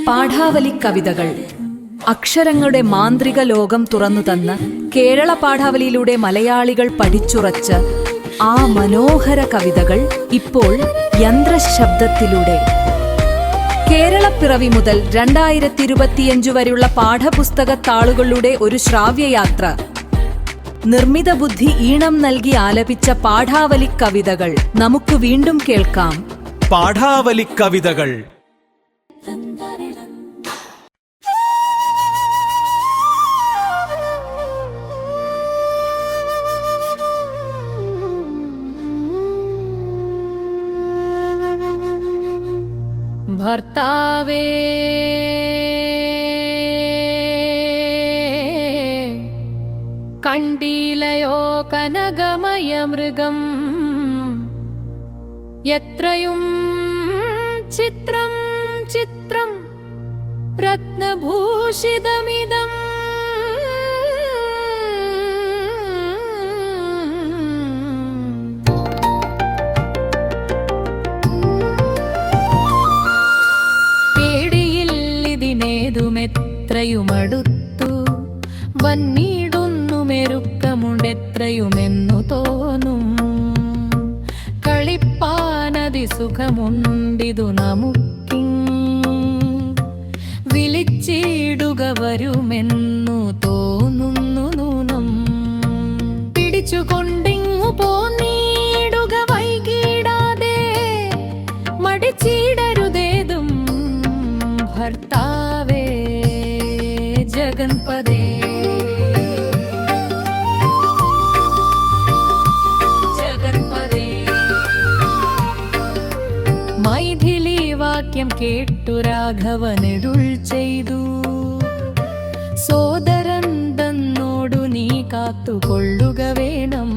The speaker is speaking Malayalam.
പാഠാവലി കവിതകൾ. അക്ഷരങ്ങളുടെ മാന്ത്രിക ലോകം തുറന്നുതന്ന് കേരള പാഠാവലിയിലൂടെ മലയാളികൾ പഠിച്ചുറച്ച് ആ മനോഹര കവിതകൾ ഇപ്പോൾ യന്ത്രശബ്ദത്തിലൂടെ. കേരളപ്പിറവി മുതൽ 2025 വരെയുള്ള പാഠപുസ്തക താളുകളുടെ ഒരു ശ്രാവ്യയാത്ര. നിർമ്മിത ബുദ്ധി ഈണം നൽകി ആലപിച്ച പാഠാവലി കവിതകൾ നമുക്ക് വീണ്ടും കേൾക്കാം. പാഠാവലി കവിതകൾ. ഭർത്താവേ കണ്ടിലയോ കനകമയ മൃഗം, എത്രയും ചിത്രം ചിത്രം രത്നഭൂഷിതമിതം. എത്രയുമടുത്തു വന്നിടുന്നു മെരുക്കമുണ്ടെത്രയുമെന്നു തോന്നും. കളിപ്പാനതി സുഖമുണ്ടിതു നമുക്കി വിളിച്ചിടുക വരുമെന്നു തോന്നുന്നു നൂനം. പിടിച്ചുകൊണ്ടിങ്ങു പോന്നിടുക വൈകിടാതെ മടിച്ചിടരുതേതും. ഭർത്താവേ ജഗൻപദേ ജഗൻപദേ. മൈഥിലി വാക്യം കേട്ടു രാഘവനെടുൾ ചെയ്തു, സോദരൻ തന്നോടു നീ കാത്തുകൊള്ളുക വേണം.